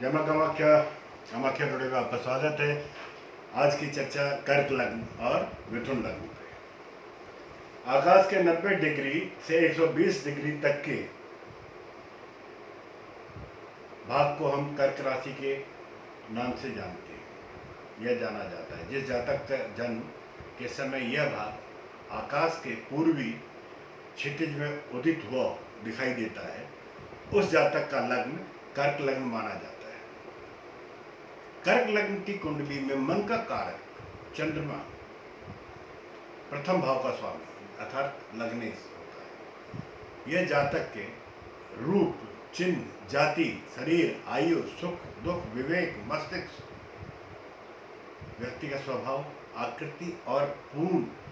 जय मां कामाख्या। कामाख्या टुडे में आपका स्वागत है। आज की चर्चा कर्क लग्न और मिथुन लग्न पे। आकाश के 90 डिग्री से 120 डिग्री तक के भाग को हम कर्क राशि के नाम से जानते हैं। यह जाना जाता है जिस जातक का जन्म के समय यह भाग आकाश के पूर्वी क्षितिज में उदित हुआ दिखाई देता है, उस जातक का लग्न कर्क लग्न माना जाता है। कर्क लग्न की कुंडली में मन का कारक चंद्रमा प्रथम भाव का स्वामी अर्थात लग्नेश होता है। यह जातक के रूप, चिन्ह, जाति, शरीर, आयु, सुख दुख, विवेक, मस्तिष्क, व्यक्ति का स्वभाव, आकृति और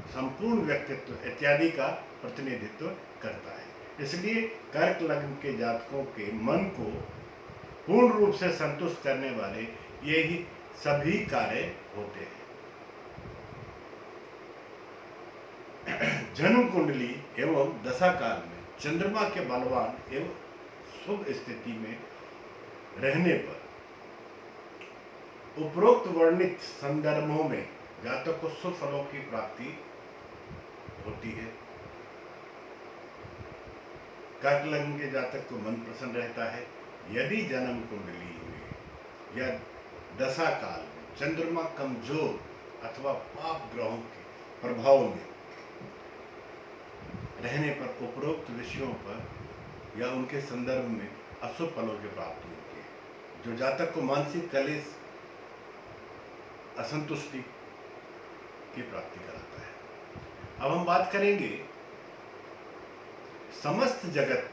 संपूर्ण व्यक्तित्व इत्यादि का प्रतिनिधित्व करता है। इसलिए कर्क लग्न के जातकों के मन को पूर्ण रूप से संतुष्ट करने वाले यही सभी कार्य होते हैं। जन्म कुंडली एवं दशा काल में चंद्रमा के बलवान एवं शुभ स्थिति में रहने पर उपरोक्त वर्णित संदर्भों में जातक को शुभ फलों की प्राप्ति होती है। कर्क लग्न के जातक को मन प्रसन्न रहता है। यदि जन्म कुंडली में या दशा काल में चंद्रमा कमजोर अथवा पाप ग्रहों के प्रभाव में रहने पर उपरोक्त विषयों पर या उनके संदर्भ में अशुभ फलों की प्राप्ति होती है, जो जातक को मानसिक कलेश, असंतुष्टि की प्राप्ति कराता है। अब हम बात करेंगे समस्त जगत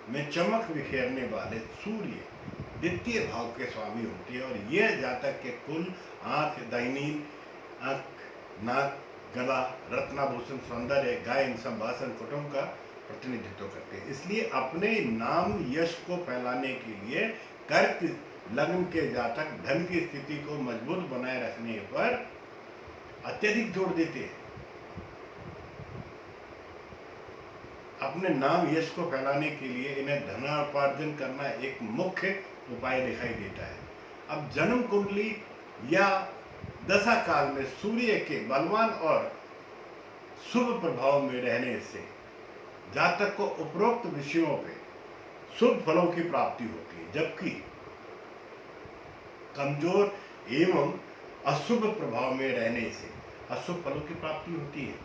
में चमक बिखेरने वाले सूर्य द्वितीय भाव के स्वामी होते हैं और यह जातक के कुल, आंख, दाहिनी आंख, नाक, गला, रत्नाभूषण, सौंदर्य, गायन, संभाषण, कुटुंब का प्रतिनिधित्व करते हैं। इसलिए अपने नाम यश को फैलाने के लिए कर्क लग्न के जातक धन की स्थिति को मजबूत बनाए रखने पर अत्यधिक जोर देते हैं। अपने नाम यश को फैलाने के लिए इन्हें धनोपार्जन करना एक मुख्य उपाय दिखाई देता है। अब जन्म कुंडली या दशा काल में सूर्य के बलवान और शुभ प्रभाव में रहने से जातक को उपरोक्त विषयों पे शुभ फलों की प्राप्ति होती है, जबकि कमजोर एवं अशुभ प्रभाव में रहने से अशुभ फलों की प्राप्ति होती है।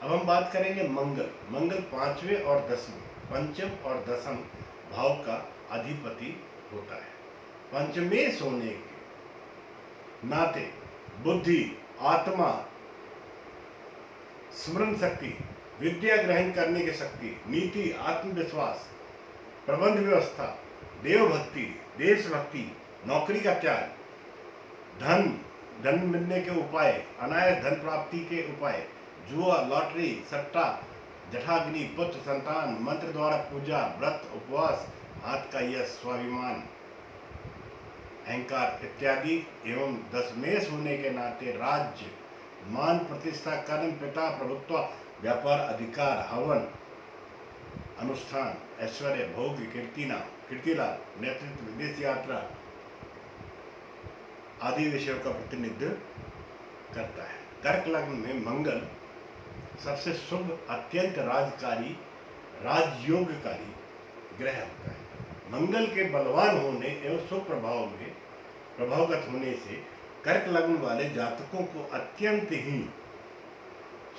अब हम बात करेंगे मंगल पांचवें और दसवें, पंचम और दसम भाव का अधिपति होता है। पंचमेश होने के नाते बुद्धि, आत्मा, स्मरण शक्ति, विद्या ग्रहण करने की शक्ति, नीति, आत्मविश्वास, प्रबंध व्यवस्था, देवभक्ति, देशभक्ति, नौकरी का त्याग, धन मिलने के उपाय, अनायास धन प्राप्ति के उपाय, जुआ, लॉटरी, सट्टा, जठाग्नि, पुत्र, संतान, मंत्र द्वारा पूजा, व्रत, उपवास, हाथ का यश, स्वाभिमान, अहंकार इत्यादि एवं दशमेश होने के नाते राज्य, मान, प्रतिष्ठा, कर्म, पिता, प्रभुत्व, व्यापार, अधिकार, हवन, अनुष्ठान, ऐश्वर्य, भोग, कीर्तिलाभ, नेतृत्व, विदेश यात्रा आदि विषयों का प्रतिनिधित्व करता है। कर्क लग्न में मंगल सबसे शुभ, अत्यंत राजकारी, राजयोगकारी ग्रह होता है। मंगल के बलवान होने एवं शुभ प्रभाव में प्रभावगत होने से कर्क लग्न वाले जातकों को अत्यंत ही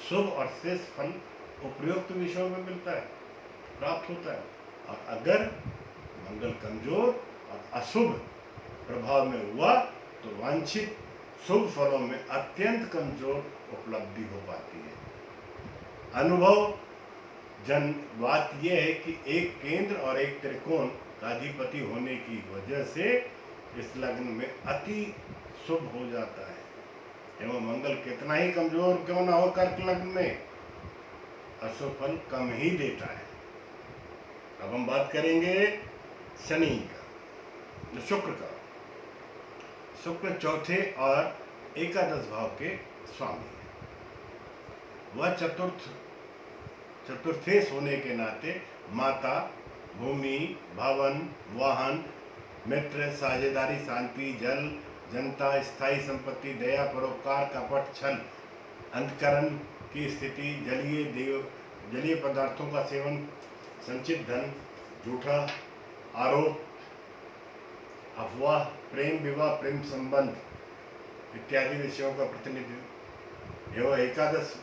शुभ और श्रेष्ठ फल उपयुक्त विषयों में मिलता है, प्राप्त होता है। और अगर मंगल कमजोर और अशुभ प्रभाव में हुआ तो वांछित शुभ फलों में अत्यंत कमजोर उपलब्धि हो पाती है। अनुभव जन बात यह है कि एक केंद्र और एक त्रिकोण का अधिपति होने की वजह से इस लग्न में अति शुभ हो जाता है। एवं मंगल कितना ही कमजोर क्यों ना हो, कर्क लग्न में अशुभ फल कम ही देता है। अब हम बात करेंगे शनि का, शुक्र का। शुक्र चौथे और एकादश भाव के स्वामी है। वह चतुर्थेश होने के नाते माता, भूमि, भवन, वाहन, मित्र, साझेदारी, शांति, जल, जनता, स्थायी संपत्ति, दया, परोपकार, कपट, छल, अंतकरण की स्थिति, जलीय पदार्थों का सेवन, संचित धन, झूठा आरोप, अफवाह, प्रेम विवाह, प्रेम संबंध इत्यादि विषयों का प्रतिनिधित्व एवं एकादश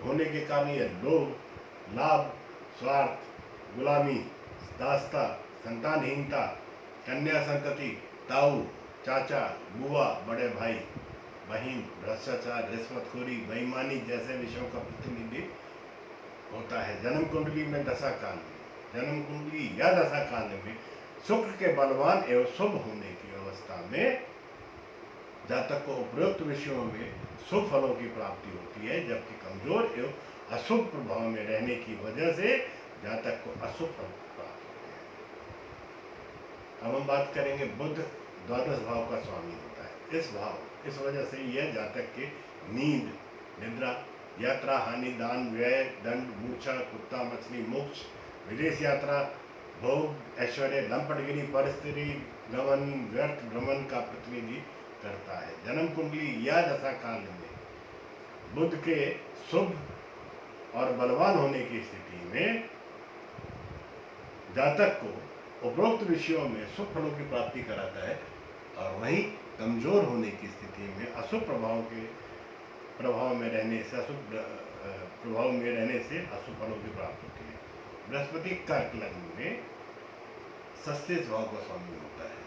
होने के कारण यह लोभ, लाभ, स्वार्थ, गुलामी, दासता, संतानहीनता, कन्या संतति, ताऊ, चाचा, बुआ, बड़े भाई, बहन, भ्रष्टाचार, रिश्वतखोरी, बेईमानी जैसे विषयों का प्रतिनिधित्व होता है। जन्म कुंडली में दशा काल में, जन्म कुंडली या दशा काल में शुक्र के बलवान एवं शुभ होने की अवस्था में जातक को उपरोक्त विषयों में शुभ फलों की प्राप्ति होती है, जबकि कमजोर एवं अशुभ प्रभाव में रहने की वजह से जातक को अशुभ फल प्राप्त होते हैं। अब हम बात करेंगे बुध द्वादश भाव का स्वामी होता है। इस वजह से यह जातक के नींद, निद्रा, यात्रा, हानि, दान, व्यय, दंड, मूर्छा, कुत्ता, मछली, मोक्ष, विदेश यात्रा, भोग, ऐश्वर्य, लंपटगिरी, परिस्थिति, गमन, व्यर्थ भ्रमण का प्रतिनिधि करता है। जन्म कुंडली या दशा काल में बुध के शुभ और बलवान होने की स्थिति में जातक को उपरोक्त विषयों में शुभ फलों की प्राप्ति कराता है, और वहीं कमजोर होने की स्थिति में अशुभ प्रभाव में रहने से अशुभ फलों की प्राप्ति होती है। बृहस्पति कर्क लग्न में षष्ठेश भाव का स्वामी होता है।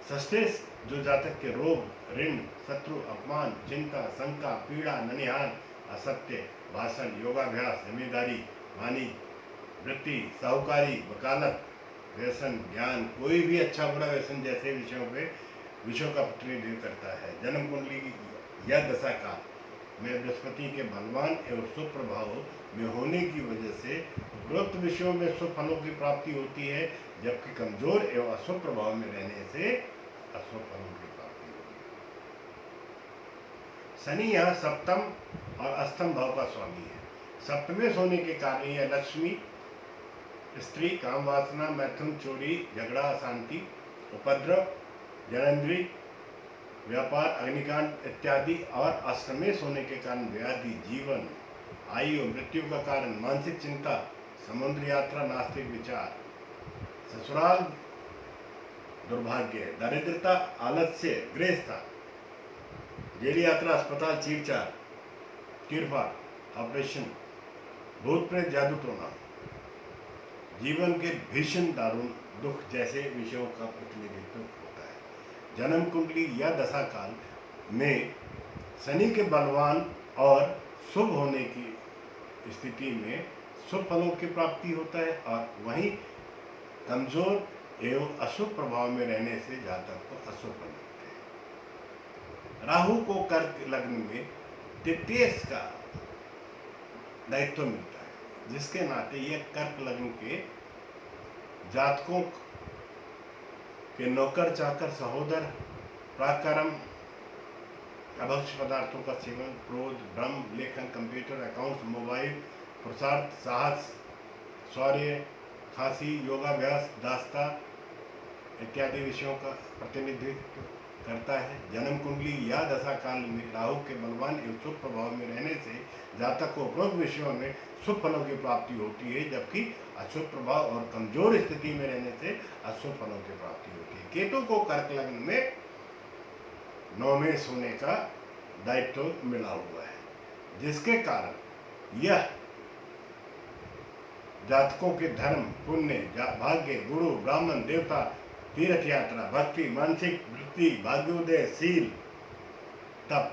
षष्ठेश जो जातक के रोग, ऋण, शत्रु, अपमान, चिंता, शंका, पीड़ा, ननिहाल, असत्य, भाषण, योगाभ्यास, जिम्मेदारी, वाणी, वृत्ति, साहूकारी, वकालत, व्यसन, ज्ञान, कोई भी अच्छा बुरा व्यसन जैसे विषयों का प्रतिनिधित्व करता है। जन्म कुंडली या दशा काल में बृहस्पति के बलवान एवं शुभ प्रभाव में होने की वजह से उपरोक्त विषयों में शुभ फलों की प्राप्ति होती है, जबकि कमजोर एवं अशुभ प्रभाव में रहने से अशुभ फलों की प्राप्ति होती है। शनि यहाँ सप्तम और अष्टम भाव का स्वामी है। सप्तमेश होने के कारण यह लक्ष्मी, स्त्री, काम वासना, मैथुन, चोरी, झगड़ा, अशांति, उपद्रव, जनेंद्री, व्यापार, अग्निकांड इत्यादि, और अष्टमेश होने के कारण व्याधि, जीवन, आयु, मृत्यु का कारण, मानसिक चिंता, समुद्र यात्रा, नास्तिक विचार, ससुराल दुर्भाग्य, दरिद्रता, आलस्य, गृहस्था, जेल यात्रा, अस्पताल, चीरचार, चीरफाड़, ऑपरेशन, भूत प्रेत, जादू टोना, जीवन के भीषण दारुण दुख जैसे विषयों का प्रतिनिधित्व होता है। जन्म कुंडली या दशा काल में शनि के बलवान और शुभ होने की स्थिति में शुभ फलों की प्राप्ति होता है, और वहीं कमजोर एवं अशुभ प्रभाव में रहने से जातक को अशुभ फल मिलते हैं। राहु को कर्क लग्न में तृतीयेश का दायित्व मिलता है, जिसके नाते यह कर्क लग्न के जातकों के नौकर, चाकर, सहोदर, पराक्रम, अभक्ष पदार्थों का सेवन, क्रोध, भ्रम, लेखन, कंप्यूटर, अकाउंट्स, मोबाइल, पुरुषार्थ, साहस, शौर्य, खांसी, योगाभ्यास, दास्ता इत्यादि विषयों का प्रतिनिधित्व करता है। जन्म कुंडली या दशा काल में राहु के बलवान एवं शुभ प्रभाव में रहने से जातक को उपरोक्त विषयों में शुभ फलों की प्राप्ति होती है, जबकि अशुभ प्रभाव और कमजोर स्थिति में रहने से अशुभ फलों की प्राप्ति होती है। केतु को कर्क लग्न में नवमेश होने का दायित्व मिला हुआ है, जिसके कारण यह जातकों के धर्म, पुण्य, भाग्य, गुरु, ब्राह्मण, देवता, तीर्थ यात्रा, भक्ति, मानसिक वृत्ति, भाग्योदय, शील, तप,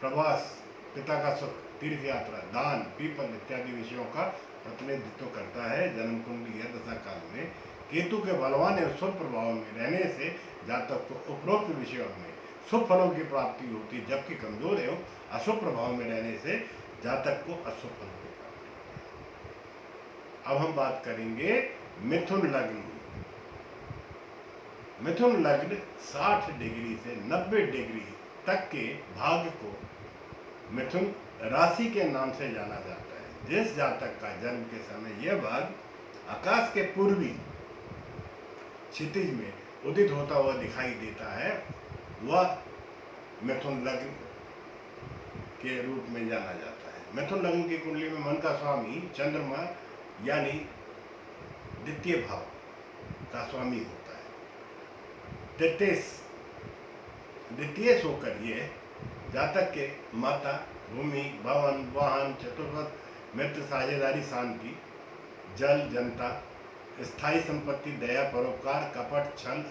प्रवास, पिता का सुख, तीर्थ यात्रा, दान, पीपल इत्यादि विषयों का प्रतिनिधित्व करता है। जन्म कुंडली या दशा काल में केतु के बलवान एवं शुभ प्रभाव में रहने से जातक को उपरोक्त विषयों में शुभ फलों की प्राप्ति होती है, जबकि कमजोर एवं अशुभ प्रभाव में रहने से जातक को अशुभ फलों की प्राप्ति होती है। अब हम बात करेंगे मिथुन लग्न। मिथुन लग्न 60 डिग्री से 90 डिग्री तक के भाग को मिथुन राशि के नाम से जाना जाता है। जिस जातक का जन्म के समय यह भाग आकाश के पूर्वी क्षितिज में उदित होता हुआ दिखाई देता है, वह मिथुन लग्न के रूप में जाना जाता है। मिथुन लग्न की कुंडली में मन का स्वामी चंद्रमा यानी द्वितीय भाव का स्वामी होता है। द्वितीय होकर ये जातक के माता, भूमि, भवन, वाहन, चतुर्थ, मित्र, साझेदारी, शांति, जल, जनता, स्थायी संपत्ति, दया, परोपकार, कपट, छल,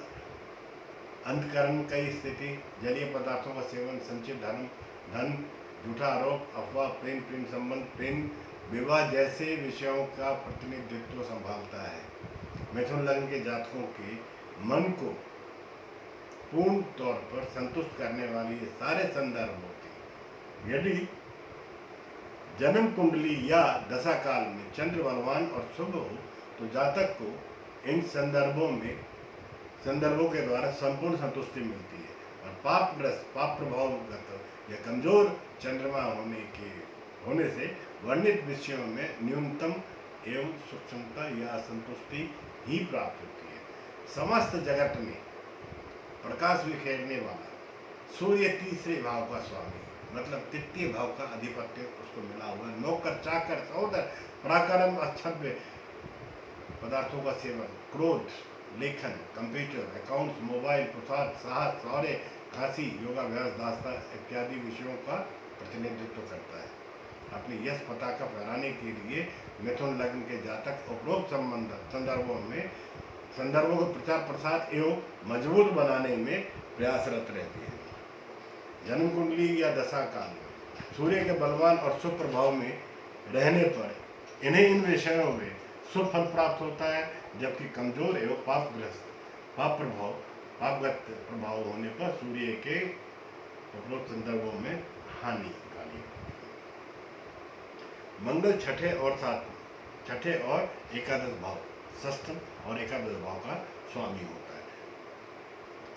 अंधकरण, कई स्थिति, जलीय पदार्थों का सेवन, संचित धन, झूठा आरोप, अफवाह, प्रेम संबंध, प्रेम विवाह जैसे विषयों का प्रतिनिधित्व संभालता है। मिथुन लग्न के जातकों के मन को पूर्ण तौर पर संतुष्ट करने वाली ये सारे संदर्भ होते हैं। यदि जन्म कुंडली या दशा काल में चंद्र बलवान और शुभ हो तो जातक को इन संदर्भों के द्वारा संपूर्ण संतुष्टि मिलती है, और पाप प्रभावगत या कमजोर चंद्रमा होने से वर्णित विषयों में न्यूनतम एवं सूक्ष्मता या असंतुष्टि ही प्राप्त होती है। समस्त जगत में प्रकाश बिखेरने वाला सूर्य तीसरे भाव का स्वामी, मतलब तृतीय भाव का अधिपत्य उसको मिला हुआ। नौकर, चाकर, सहोदर, पराक्रम, अक्षव्य पदार्थों का सेवन, क्रोध, लेखन, कंप्यूटर, अकाउंट्स, मोबाइल, प्रसाद, साहस, शौर्य, खांसी, योगाभ्यास, दास्ता इत्यादि विषयों का प्रतिनिधित्व करता है। अपनी यश पताका फहराने के लिए मिथुन लग्न के जातक उपरोक्त संदर्भों को प्रचार प्रसार एवं मजबूत बनाने में प्रयासरत रहते हैं। जन्म कुंडली या दशा काल में सूर्य के बलवान और शुभ प्रभाव में रहने पर इन्हें इन विषयों में शुभ फल प्राप्त होता है, जबकि कमजोर एवं पापगत प्रभाव होने पर सूर्य के उपरोक्त संदर्भों में हानिकारी। मंगल छठे और एकादश भाव, षष्ठ और एकादश भाव का स्वामी होता है।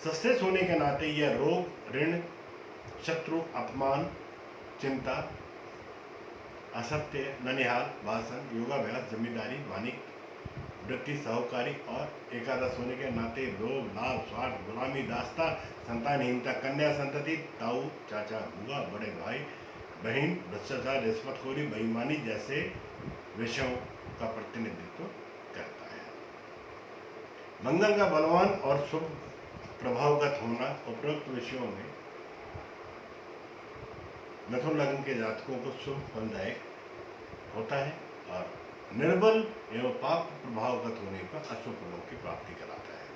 षष्ठेश होने के नाते यह रोग, ऋण, शत्रु, अपमान, चिंता, असत्य, ननिहाल, भाषण, योगाभ्यास, जमींदारी, वाणिक वृत्ति, सहकारी, और एकादश होने के नाते रोग, लाभ, स्वार्थ, गुलामी, दास्ता, संतानहीनता, कन्या संतति, ताऊ, चाचा, बुआ, बड़े भाई बहन, भ्रष्टाचार, रिश्वतखोरी, बेईमानी जैसे विषयों का प्रतिनिधित्व करता है। मंगल का बलवान और शुभ प्रभावगत होना उपरोक्त विषयों में मिथुन लग्न के जातकों को शुभ फलदायक होता है, और निर्बल एवं पाप प्रभावगत होने पर अशुभ फलों की प्राप्ति कराता है।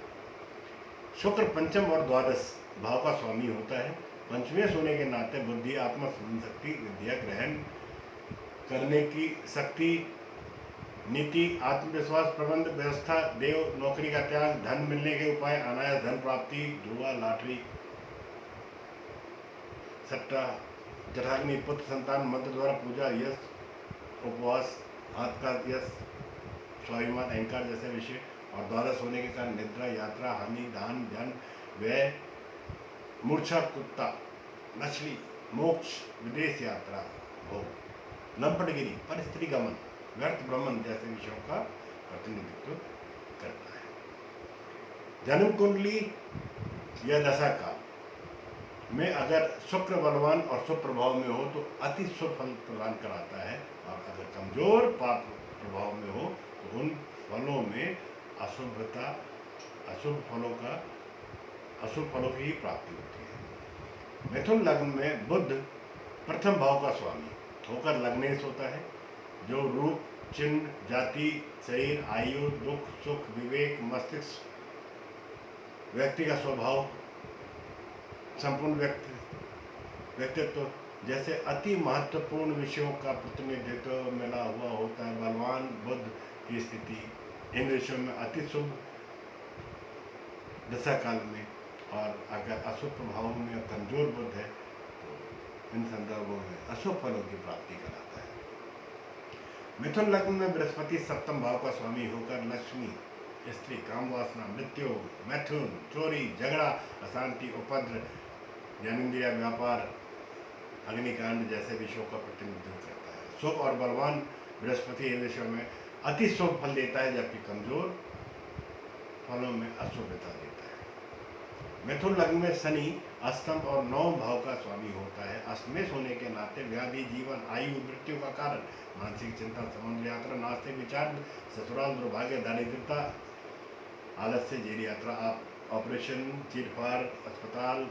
शुक्र पंचम और द्वादश भाव का स्वामी होता है। पंचमेश होने के नाते बुद्धि, आत्मा शक्ति, विद्या ग्रहण करने की शक्ति, नीति, आत्मविश्वास, प्रबंध, व्यवस्था, देव, नौकरी का त्याग, धन मिलने के उपाय, अनायास धन प्राप्ति, जुआ, लॉटरी, सट्टा, जठाग्नि, पुत्र संतान, मंत्र द्वारा पूजा, यश, उपवास, हाथ का यश, स्वाभिमान, अहंकार जैसे विषय, और द्वादश होने के कारण निद्रा, यात्रा, हानि, दान, जन, व्यय, मूर्छा, कुत्ता, मछली, मोक्ष, विदेश यात्रा, भोग, लंपटगिरी, पर स्त्री गमन, व्यर्थ भ्रमण जैसे विषयों का प्रतिनिधित्व करता है। जन्म कुंडली या दशा काल में अगर शुक्र बलवान और शुभ प्रभाव में हो तो अति शुभ फल प्रदान कराता है, और अगर कमजोर पाप प्रभाव में हो तो उन फलों में अशुभ फलों की ही प्राप्ति होती है। मिथुन लग्न में बुध प्रथम भाव का स्वामी होकर लग्नेश होता है, जो रूप, चिन्ह, जाति, शरीर, आयु, दुख, सुख, विवेक, मस्तिष्क, व्यक्ति का स्वभाव, संपूर्ण व्यक्तित्व जैसे अति महत्वपूर्ण विषयों का प्रतिनिधित्व मिला हुआ होता है। बलवान बुध की स्थिति इन विषयों में अति शुभ दशा काल में, और अगर अशुभ प्रभाव में कमजोर बुध है तो इन संदर्भों में अशुभ फलों की प्राप्ति कराता है। मिथुन लग्न में बृहस्पति सप्तम भाव का स्वामी होकर लक्ष्मी, स्त्री, काम वासना, मृत्यु, मैथुन, चोरी, झगड़ा, अशांति, उपद्र, ज्ञानेंद्रिय, व्यापार, अग्निकांड जैसे विषयों का प्रतिनिधित्व करता है। शुभ और बलवान बृहस्पति इन विषयों में अति शुभ फल देता है, जबकि कमजोर फलों में अशुभता देता है। मिथुन लग्न में शनि अष्टम और नवम भाव का स्वामी होता है। अष्टमेश होने के नाते व्याधि, जीवन, आयु, मृत्यु का कारण, मानसिक चिंता, समुद्र यात्रा, नास्तिक विचार, ससुराल, दुर्भाग्य, दारिद्रता, आलस्य, जेल यात्रा, ऑपरेशन, चीरफाड़, अस्पताल।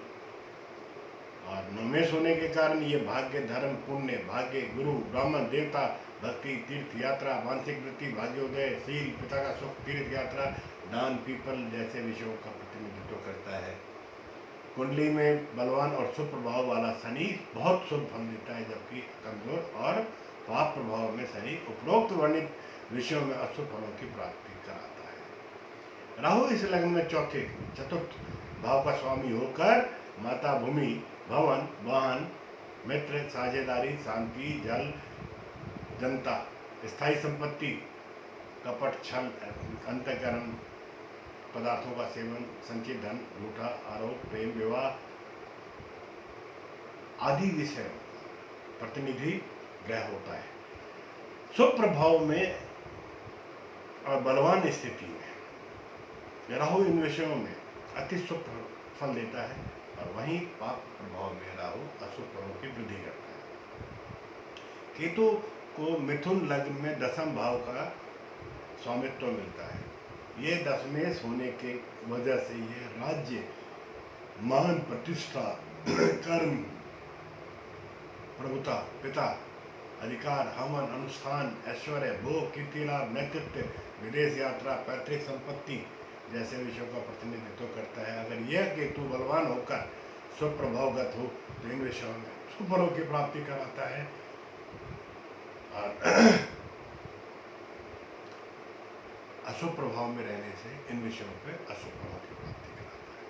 और नवमेश होने के कारण ये भाग्य, धर्म, पुण्य, भाग्य, गुरु, ब्राह्मण, देवता, भक्ति, तीर्थ यात्रा, मानसिक वृत्ति, भाग्योदय, शील, पिता का सुख, तीर्थ यात्रा, दान, पीपल जैसे विषयों का प्रतिनिधित्व करता है। कुंडली में बलवान और शुभ प्रभाव वाला शनि बहुत शुभ फल देता है, जबकि कमजोर और पाप प्रभाव में शनि उपरोक्त वर्णित विषयों में अशुभ फलों की प्राप्ति कराता है। राहु इस लग्न में चतुर्थ भाव का स्वामी होकर माता, भूमि, भवन, वाहन, मित्र, साझेदारी, शांति, जल, जनता, स्थायी संपत्ति, कपट, छल, अंतःकरण, पदार्थों का सेवन, संचित धन, झूठा आरोप, प्रेम, विवाह आदि विषय प्रतिनिधि ग्रह होता है। शुभ प्रभाव में और बलवान स्थिति में राहु इन विषयों में अति शुभ फल देता है, और वहीं पाप प्रभाव में राहु अशुभ फलों की वृद्धि करता है। केतु को मिथुन लग्न में दसम भाव का स्वामित्व मिलता है। ये दशमेश होने के वजह से ये राज्य, मान, प्रतिष्ठा, कर्म, प्रभुता, पिता, अधिकार, हवन, अनुष्ठान, ऐश्वर्य, भोग, कीर्ति लाभ, नेतृत्व, विदेश यात्रा, पैतृक संपत्ति जैसे विषयों का प्रतिनिधित्व करता है। अगर यह केतु बलवान होकर शुभ प्रभावगत हो तो इन विषयों में शुभ फलों की प्राप्ति कराता है, और अशुभ प्रभाव में रहने से इन विषयों पे अशुभ फलों की प्राप्ति कराता है।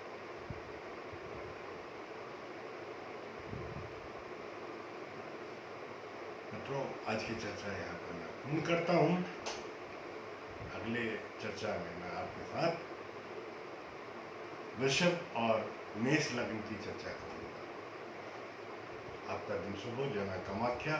मित्रों, आज की चर्चा यहाँ पर मैं पूर्ण करता हूँ। अगले चर्चा में मैं आपके साथ वृषभ और मेष लग्न की चर्चा करूँगा। आपका दिन शुभ हो। जय मां कामाख्या।